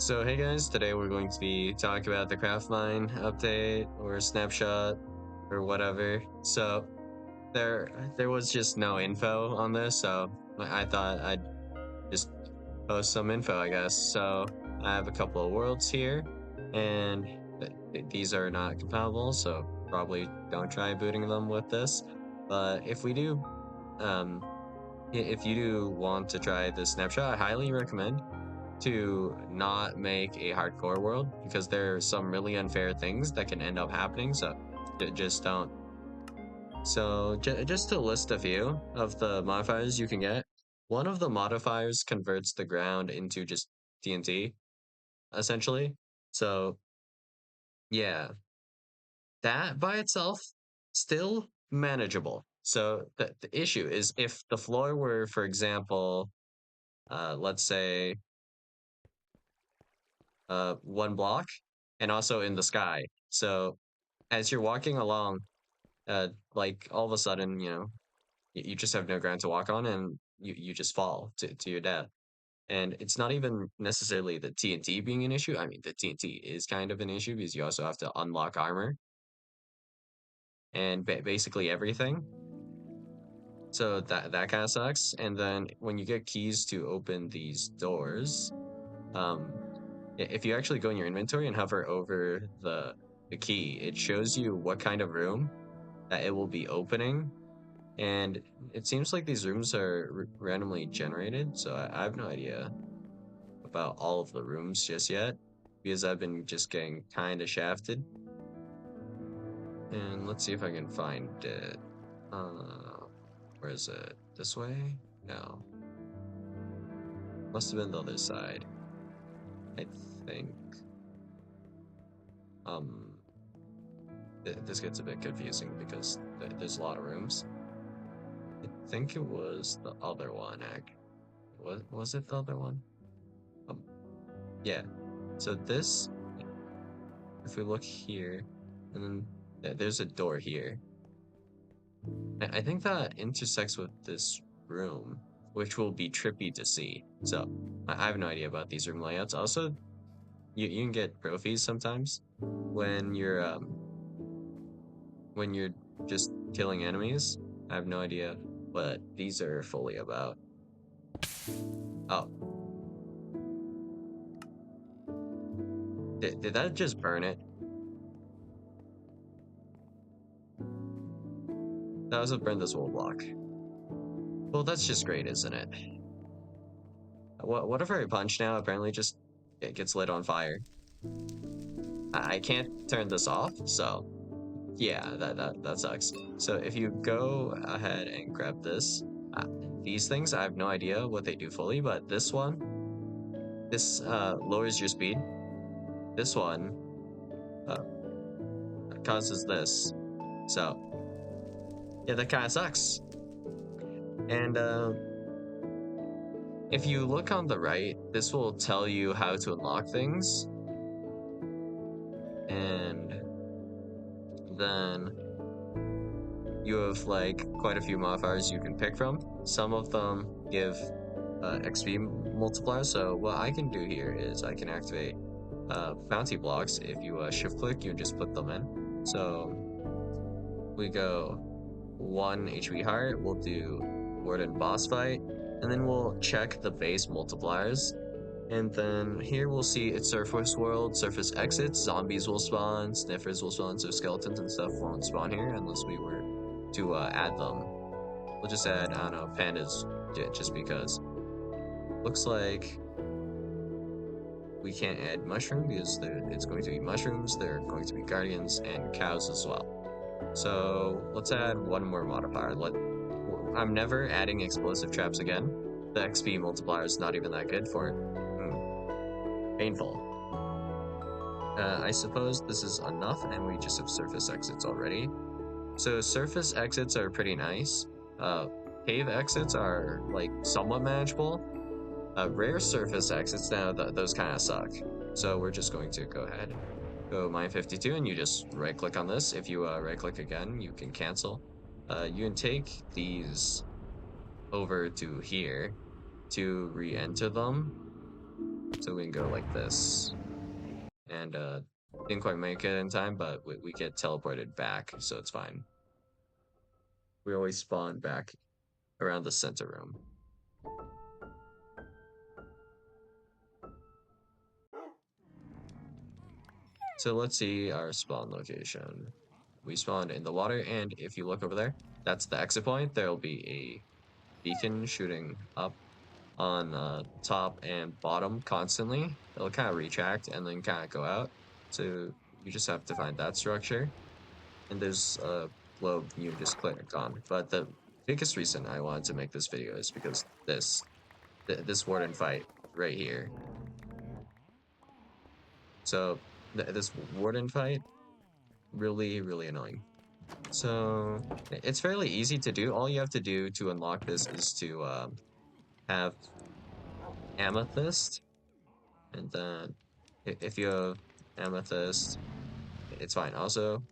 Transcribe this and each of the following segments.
So hey guys, today we're going to be talking about the Craftmine update or snapshot or whatever. So there was just no info on this, so I thought I'd just post some info, I guess. So I have a couple of worlds here, and these are not compatible, so probably don't try booting them with this. But if we do, um, if you do want to try this snapshot, I highly recommend to not make a hardcore world because there are some really unfair things that can end up happening. So just don't. So just to list a few of the modifiers you can get. One of the modifiers converts the ground into just TNT, essentially. So yeah, that by itself still manageable. So the issue is if the floor were, for example, let's say one block and also in the sky. So as you're walking along, like all of a sudden, you just have no ground to walk on and you just fall to your death. And it's not even necessarily the TNT being an issue. I mean, the TNT is kind of an issue because you also have to unlock armor and basically everything. So that kind of sucks. And then when you get keys to open these doors, um, if you actually go in your inventory and hover over the key, it shows you what kind of room that it will be opening. And it seems like these rooms are randomly generated, so I have no idea about all of the rooms just yet because I've been just getting kind of shafted. And let's see if I can find it. Where is it? This way? No. Must have been the other side, I think. Um, this gets a bit confusing because there's a lot of rooms. I think it was the other one. Was it the other one? Um, yeah. So this, if we look here, and then there's a door here. I think that intersects with this room, which will be trippy to see. So I have no idea about these room layouts. Also, you can get trophies sometimes when you're just killing enemies. I have no idea what these are fully about. Oh, did that just burn it? That was what burned this whole block. Well, that's just great, isn't it? Whatever I punch now apparently just it gets lit on fire. I can't turn this off, so yeah, that sucks. So if you go ahead and grab this, uh, these things I have no idea what they do fully, but this lowers your speed. This one uh, causes this. So yeah, that kind of sucks. And if you look on the right, this will tell you how to unlock things. And then you have like quite a few modifiers you can pick from. Some of them give XP multipliers. So what I can do here is I can activate bounty blocks. If you shift click, you just put them in. So we go 1 HP higher, we'll do warden boss fight, and then we'll check the base multipliers. And then here we'll see it's surface world, surface exits, zombies will spawn, sniffers will spawn, so skeletons and stuff won't spawn here unless we were to add them. We'll just add, I don't know, pandas just because. Looks like we can't add mushroom because it's going to be mushrooms, there are going to be guardians and cows as well. So let's add one more modifier. I'm never adding explosive traps again. The XP multiplier is not even that good for it. Painful. I suppose this is enough and we just have surface exits already. So surface exits are pretty nice. Cave exits are like somewhat manageable. Rare surface exits now, those kind of suck. So we're just going to go ahead, go mine 52, and you just right click on this. If you right click again, you can cancel. You can take these over to here to re-enter them. So we can go like this. And didn't quite make it in time, but we get teleported back, so it's fine. We always spawn back around the center room. So let's see our spawn location. We spawned in the water, and if you look over there, that's the exit point. There'll be a beacon shooting up on top and bottom constantly. It'll kind of retract and then kind of go out. So you just have to find that structure. And there's a globe you just click on. But the biggest reason I wanted to make this video is because this warden fight right here. So this warden fight, really, really annoying. So it's fairly easy to do. All you have to do to unlock this is to have amethyst, and then if you have amethyst, it's fine. Also,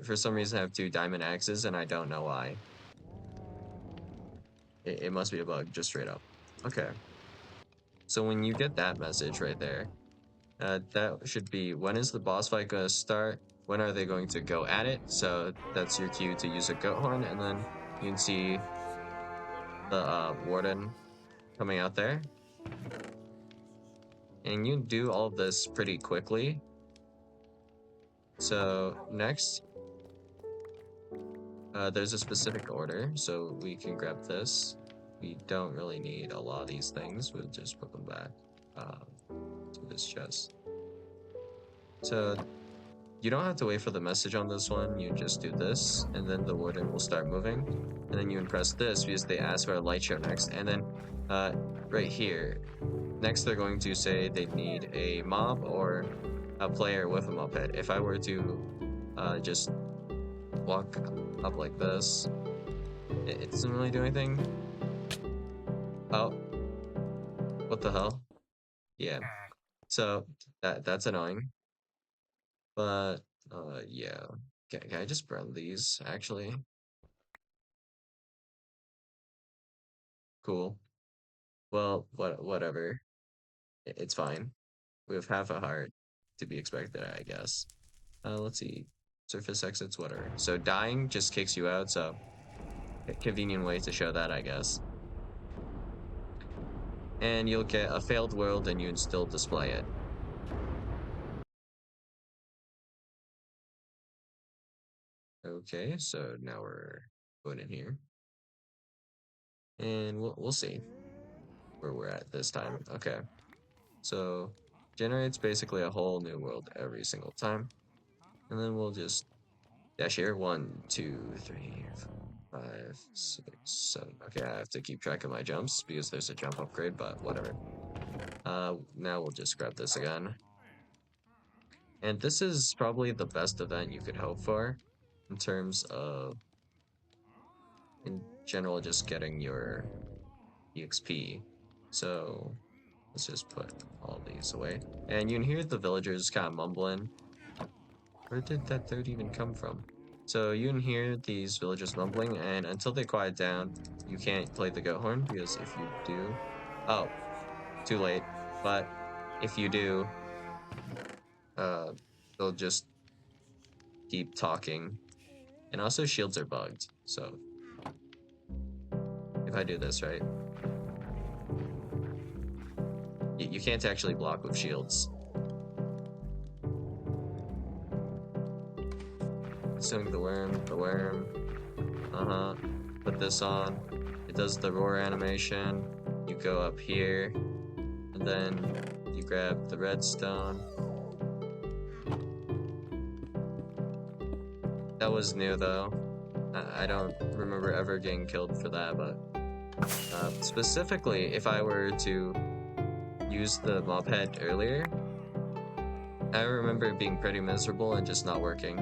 for some reason, I have 2 diamond axes, and I don't know why. It must be a bug, just straight up. Okay. So when you get that message right there, that should be, when is the boss fight going to start? When are they going to go at it? So that's your cue to use a goat horn, and then you can see the warden coming out there. And you can do all of this pretty quickly. So next, there's a specific order, so we can grab this. We don't really need a lot of these things. We'll just put them back to this chest. So you don't have to wait for the message on this one. You just do this, and then the warden will start moving. And then you can press this because they ask for a light show next. And then right here, next they're going to say they need a mob or a player with a mob head. If I were to just walk up like this, it doesn't really do anything. Oh, what the hell? Yeah. So that's annoying. But yeah. Can I just burn these actually? Cool. Well, whatever. It's fine. We have half a heart to be expected, I guess. Let's see. Surface exits, whatever. So dying just kicks you out, so a convenient way to show that, I guess. And you'll get a failed world and you can still display it. Okay, so now we're going in here. And we'll see where we're at this time. Okay. So generates basically a whole new world every single time. And then we'll just dash here. 1, 2, 3, 4, 5, 6, 7. Okay, I have to keep track of my jumps because there's a jump upgrade, but whatever. Now we'll just grab this again. And this is probably the best event you could hope for in terms of, in general, just getting your EXP. So let's just put all these away. And you can hear the villagers kind of mumbling. Where did that third even come from? So you can hear these villagers mumbling, and until they quiet down, you can't play the goat horn, because if you do... Oh, too late. But if you do, they'll just keep talking. And also shields are bugged, so if I do this right, you can't actually block with shields. Assuming the worm, put this on, it does the roar animation, you go up here, and then you grab the redstone. That was new though. I don't remember ever getting killed for that, but specifically, if I were to use the mob head earlier, I remember it being pretty miserable and just not working.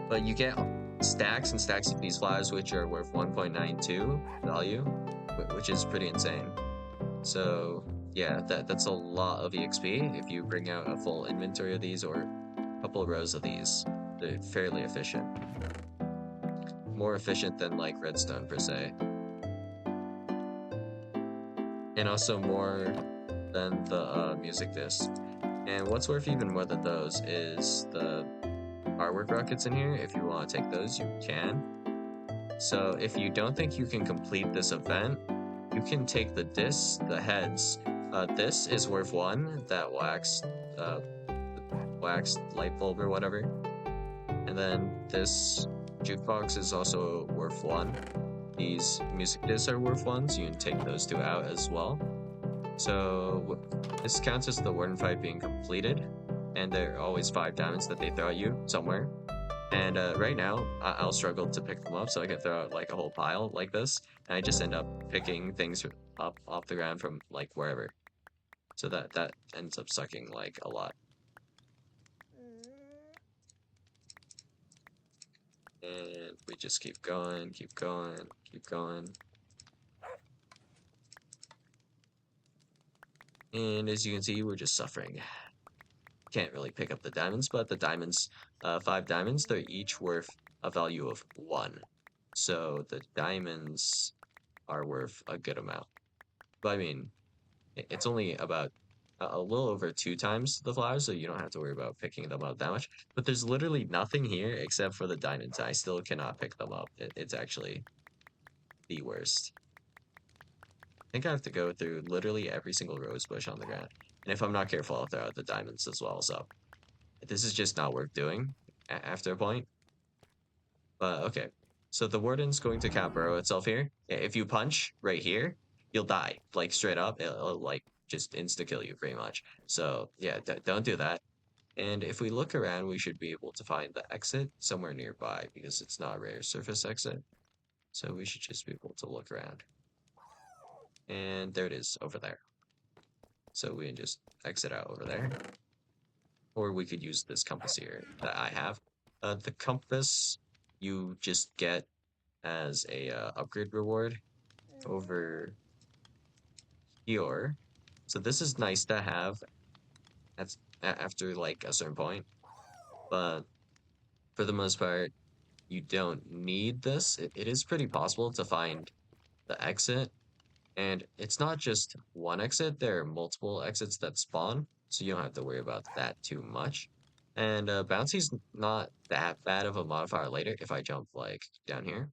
But you get stacks and stacks of these flowers, which are worth 1.92 value, which is pretty insane. So yeah, that's a lot of EXP if you bring out a full inventory of these or a couple of rows of these. They're fairly efficient. More efficient than like redstone per se. and also more than the music disc. And what's worth even more than those is the artwork rockets in here. If you want to take those, you can. So if you don't think you can complete this event, you can take the discs, the heads. This is worth 1, that uh, waxed light bulb or whatever. And then this jukebox is also worth 1. These music discs are worth 1, so you can take those 2 out as well. So this counts as the warden fight being completed, and there are always 5 diamonds that they throw at you somewhere. And right now, I'll struggle to pick them up, so I can throw out like a whole pile like this, and I just end up picking things up off the ground from like wherever. So that ends up sucking like a lot. And we just keep going, keep going, keep going. And as you can see, we're just suffering. Can't really pick up the diamonds, but the diamonds, 5 diamonds, they're each worth a value of 1. So the diamonds are worth a good amount. But I mean, it's only about a little over 2 times the flowers, so you don't have to worry about picking them up that much. But there's literally nothing here except for the diamonds. I still cannot pick them up. It's actually the worst. I think I have to go through literally every single rose bush on the ground. And if I'm not careful, I'll throw out the diamonds as well. So this is just not worth doing after a point. But okay. So the warden's going to cat burrow itself here. If you punch right here, you'll die. Like straight up. It'll like just insta kill you pretty much. So yeah, don't do that. And if we look around, we should be able to find the exit somewhere nearby because it's not a rare surface exit. So we should just be able to look around. And there it is over there. So we can just exit out over there. Or we could use this compass here that I have. The compass you just get as a upgrade reward over here. So this is nice to have after like a certain point. But for the most part, you don't need this. It is pretty possible to find the exit. And it's not just one exit, there are multiple exits that spawn, so you don't have to worry about that too much. And Bouncy's not that bad of a modifier later if I jump like down here.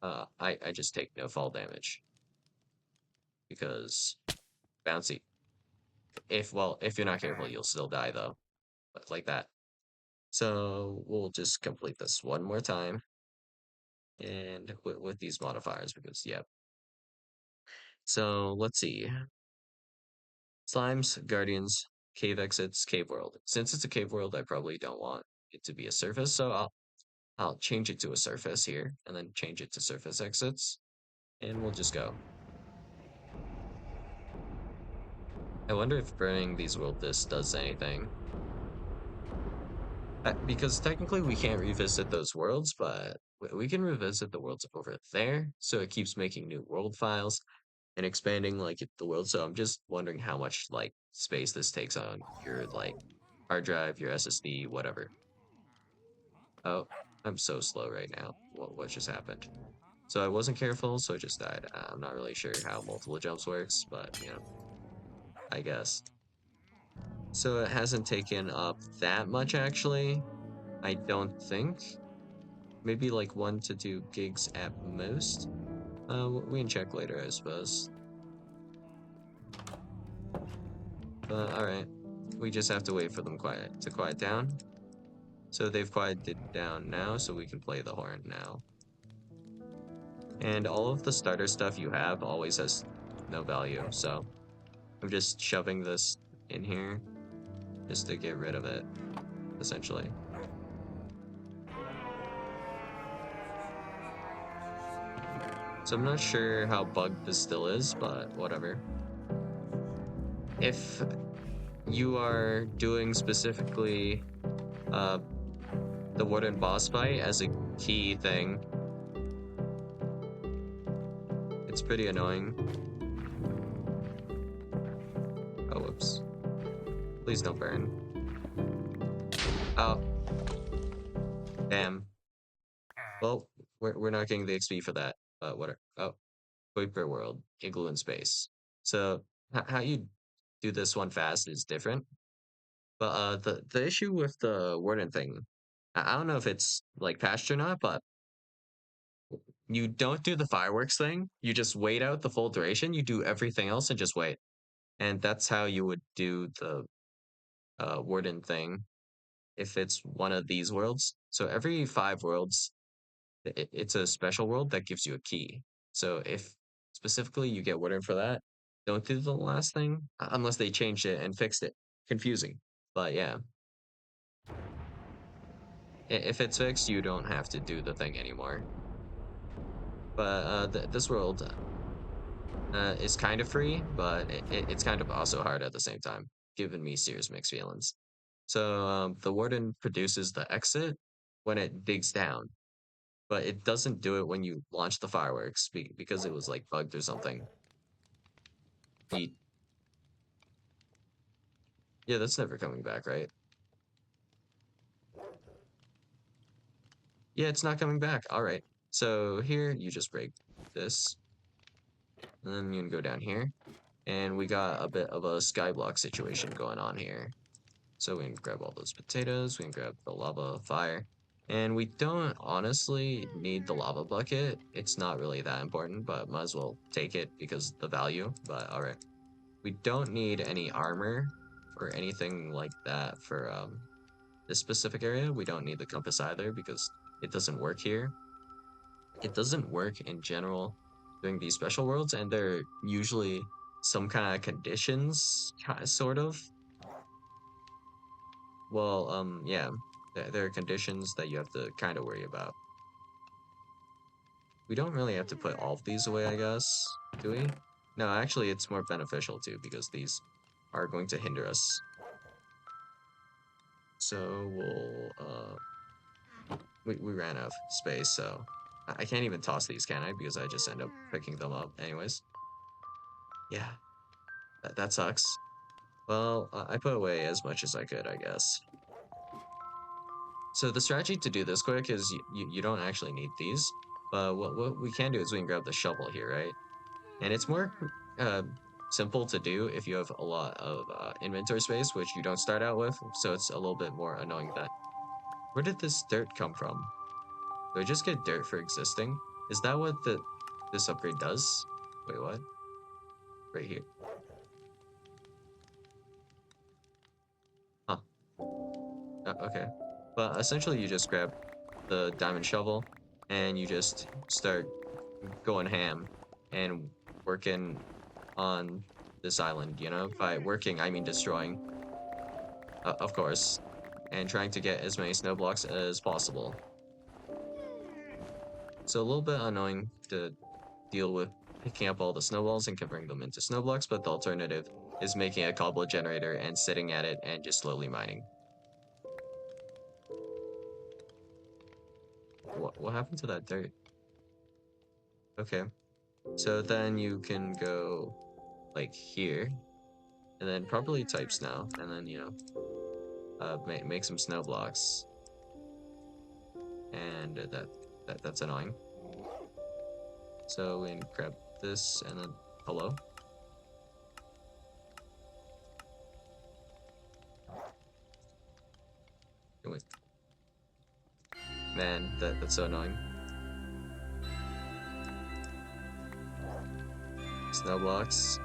I just take no fall damage. Because Bouncy, if you're not careful, you'll still die though. But like that. So we'll just complete this one more time. And with these modifiers, because yep. So let's see. Slimes, Guardians, Cave Exits, Cave World. Since it's a Cave World, I probably don't want it to be a surface, so I'll change it to a surface here, and then change it to surface exits, and we'll just go. I wonder if burning these world discs does anything. Because technically we can't revisit those worlds, but we can revisit the worlds over there, so it keeps making new world files and expanding like the world. So I'm just wondering how much like space this takes on your like hard drive, your SSD, whatever. Oh, I'm so slow right now. What just happened? So I wasn't careful, so I just died. I'm not really sure how multiple jumps works, but you know, I guess. So it hasn't taken up that much actually. I don't think. Maybe like 1 to 2 gigs at most. We can check later, I suppose. But alright. We just have to wait for them to quiet down. So they've quieted down now, so we can play the horn now. And all of the starter stuff you have always has no value, so I'm just shoving this in here just to get rid of it, essentially. So I'm not sure how bugged this still is, but whatever. If you are doing specifically the warden boss fight as a key thing, it's pretty annoying. Oh, whoops. Please don't burn. Oh. Damn. Well, we're not getting the XP for that. What? Oh, Kuiper World, Igloo in Space. So how you do this one fast is different. But the issue with the warden thing, I don't know if it's like patched or not, but you don't do the fireworks thing. You just wait out the full duration. You do everything else and just wait. And that's how you would do the warden thing if it's one of these worlds. So every 5 worlds, it's a special world that gives you a key. So if specifically you get warden for that, don't do the last thing unless they changed it and fixed it. Confusing. But yeah, if it's fixed, you don't have to do the thing anymore. But this world is kind of free, but it's kind of also hard at the same time, giving me serious mixed feelings. So the warden produces the exit when it digs down, but it doesn't do it when you launch the fireworks because it was like bugged or something. Yeah, that's never coming back, right? Yeah, it's not coming back. All right. So here you just break this, and then you can go down here, and we got a bit of a skyblock situation going on here. So we can grab all those potatoes, we can grab the lava fire, and we don't honestly need the lava bucket. It's not really that important, but might as well take it because the value, but all right. We don't need any armor or anything like that for this specific area. We don't need the compass either because it doesn't work here. It doesn't work in general during these special worlds, and they're usually some kind of conditions, sort of. Well, yeah, there are conditions that you have to kind of worry about. We don't really have to put all of these away, I guess, do we? No, actually, it's more beneficial too because these are going to hinder us. So we ran out of space, so I can't even toss these, can I? Because I just end up picking them up anyways. Yeah, that sucks. Well, I put away as much as I could, I guess. So the strategy to do this quick is you don't actually need these, but what we can do is we can grab the shovel here, right? And it's more uh, simple to do if you have a lot of inventory space, which you don't start out with, so it's a little bit more annoying that. Where did this dirt come from? Do I just get dirt for existing? Is that what this upgrade does? Wait, what? Right here. Huh. Okay. But essentially you just grab the diamond shovel and you just start going ham and working on this island, you know? By working, I mean destroying, of course, and trying to get as many snow blocks as possible. So a little bit annoying to deal with picking up all the snowballs and converting them into snow blocks, but the alternative is making a cobble generator and sitting at it and just slowly mining. What happened to that dirt? Okay. So then you can go like here and then probably type snow and then, you know, make some snow blocks. And that's annoying. So we can grab this and then hello. Wait. Man, that's so annoying. Snow blocks.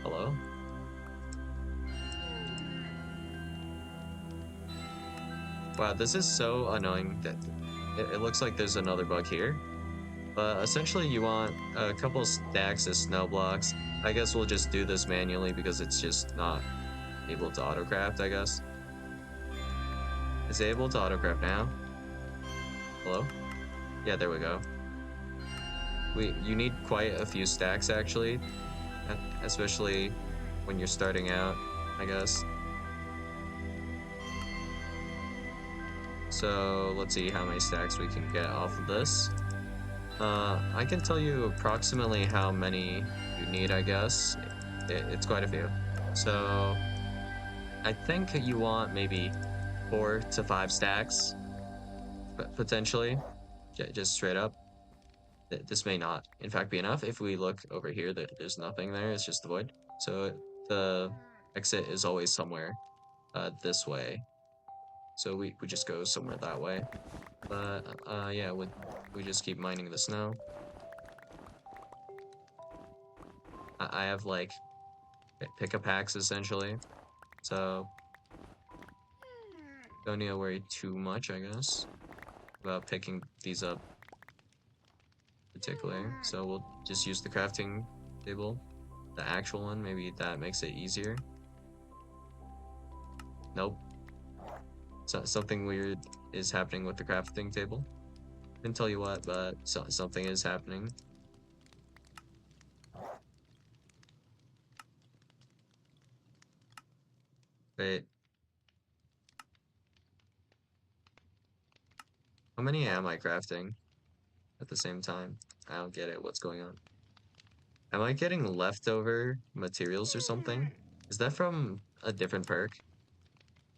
Hello? Wow, this is so annoying that it looks like there's another bug here. But essentially you want a couple stacks of snow blocks. I guess we'll just do this manually because it's just not able to autocraft, I guess. Is it able to autocraft now? Hello? Yeah, there we go. You need quite a few stacks actually, especially when you're starting out, I guess. So let's see how many stacks we can get off of this. I can tell you approximately how many you need, I guess. It's quite a few. So I think you want maybe 4 to 5 stacks, potentially, just straight up. This may not, in fact, be enough. If we look over here, there's nothing there. It's just the void. So the exit is always somewhere this way. So we just go somewhere that way. But yeah, we just keep mining the snow. I have like pick-a-packs essentially. So don't need to worry too much, I guess, about picking these up particularly. So we'll just use the crafting table, the actual one. Maybe that makes it easier. Nope. So something weird is happening with the crafting table. Couldn't tell you what, but something is happening. Wait. How many am I crafting at the same time? I don't get it. What's going on? Am I getting leftover materials or something? Is that from a different perk?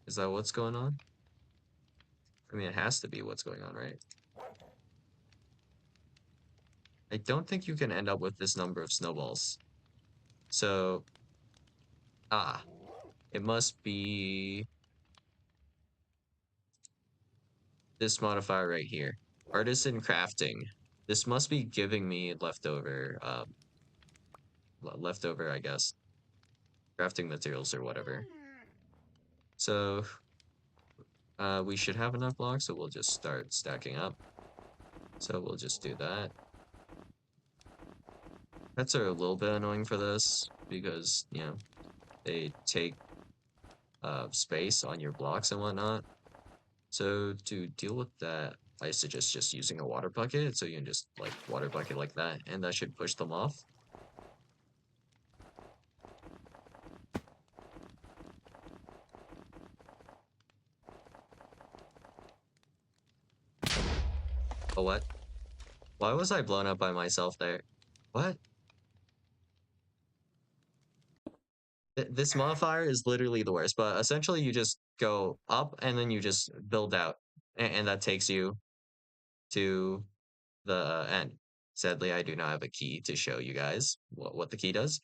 Is that what's going on? I mean, it has to be what's going on, right? I don't think you can end up with this number of snowballs. So, it must be this modifier right here. Artisan crafting. This must be giving me leftover, I guess, crafting materials or whatever. So, we should have enough blocks, so we'll just start stacking up. So we'll just do that. Pets are a little bit annoying for this because, you know, they take space on your blocks and whatnot. So to deal with that, I suggest just using a water bucket. So you can just like water bucket like that, and that should push them off. Oh, what? Why was I blown up by myself there? What? This modifier is literally the worst, but essentially you just go up and then you just build out, and that takes you to the end. Sadly, I do not have a key to show you guys what the key does.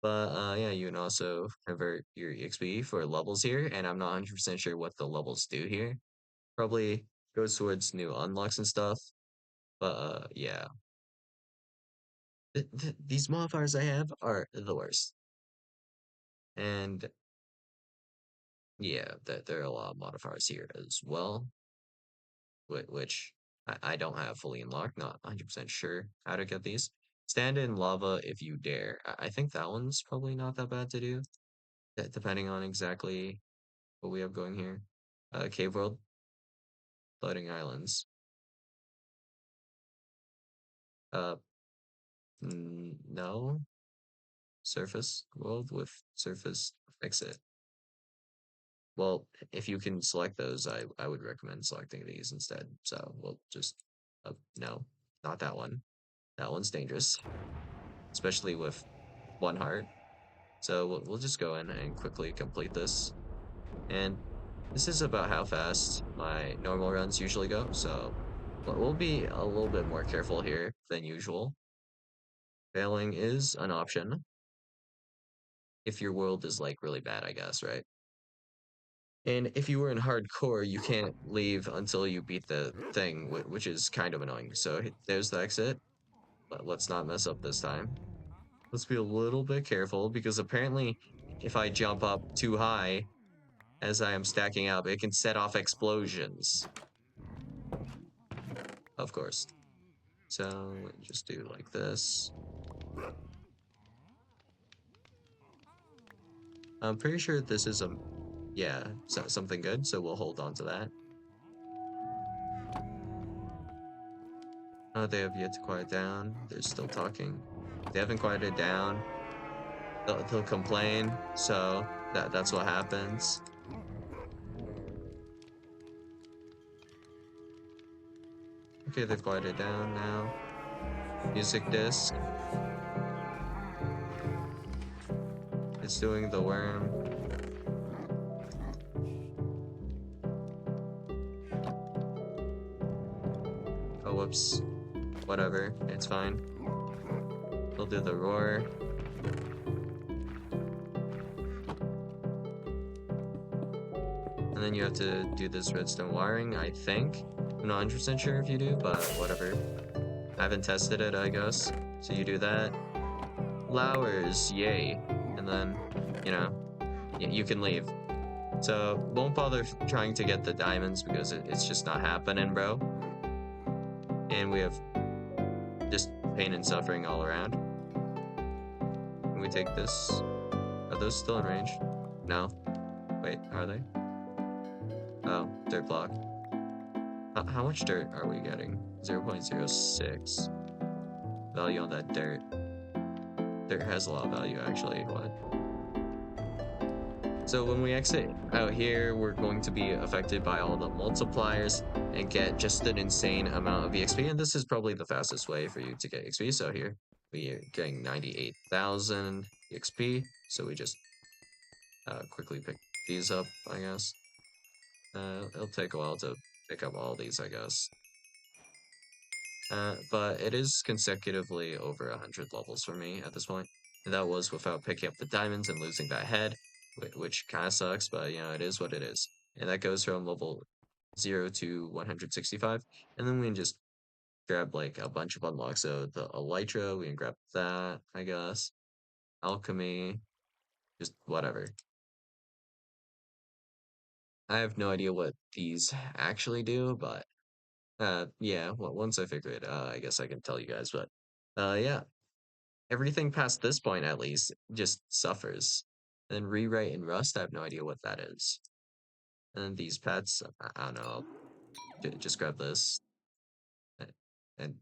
But yeah, you can also convert your EXP for levels here, and I'm not 100% sure what the levels do here. Probably goes towards new unlocks and stuff. But yeah, these modifiers I have are the worst. And yeah, there are a lot of modifiers here as well, which I don't have fully unlocked. Not 100% sure how to get these. Stand in lava if you dare. I think that one's probably not that bad to do, depending on exactly what we have going here. Cave world, floating islands. Uh, no. Surface world with surface exit. Well, if you can select those, I would recommend selecting these instead. So we'll just, no, not that one. That one's dangerous, especially with one heart. So we'll just go in and quickly complete this. And this is about how fast my normal runs usually go. So we'll be a little bit more careful here than usual. Failing is an option if your world is like really bad, I guess, right? And if you were in hardcore, you can't leave until you beat the thing, which is kind of annoying. So there's the exit, but let's not mess up this time. Let's be a little bit careful because apparently if I jump up too high as I am stacking up, it can set off explosions. Of course. So just do like this. I'm pretty sure this is yeah, something good, so we'll hold on to that. Oh, they have yet to quiet down. They're still talking. They haven't quieted down. They'll complain, so that's what happens. Okay, they've quieted down now. Music disc. It's doing the worm. Oh, whoops. whatever, it's fine. He'll do the roar. And then you have to do this redstone wiring, I think. I'm not 100% sure if you do, but whatever. I haven't tested it, I guess. So you do that. Flowers, yay. And then, you know, you can leave. So won't bother trying to get the diamonds because it's just not happening, bro. And we have just pain and suffering all around. Can we take this? Are those still in range? No. Wait, are they? Oh, dirt block. How much dirt are we getting? 0.06 value on that dirt. Dirt has a lot of value, actually. What? So when we exit out here, we're going to be affected by all the multipliers and get just an insane amount of EXP. And this is probably the fastest way for you to get XP. So here we are getting 98,000 XP. So we just quickly pick these up, I guess. It'll take a while to pick up all these, I guess. But it is consecutively over 100 levels for me at this point. And that was without picking up the diamonds and losing that head, which kind of sucks, but you know, it is what it is. And that goes from level 0 to 165. And then we can just grab like a bunch of unlocks. So the Elytra, we can grab that, I guess. Alchemy, just whatever. I have no idea what these actually do, but yeah, well, once I figure it out, I guess I can tell you guys. But yeah, everything past this point at least just suffers. And then rewrite and rust, I have no idea what that is. And then these pets, I don't know. Just grab this and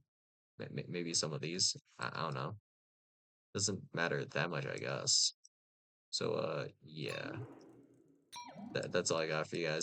maybe some of these. I don't know. Doesn't matter that much, I guess. So yeah, that's all I got for you guys.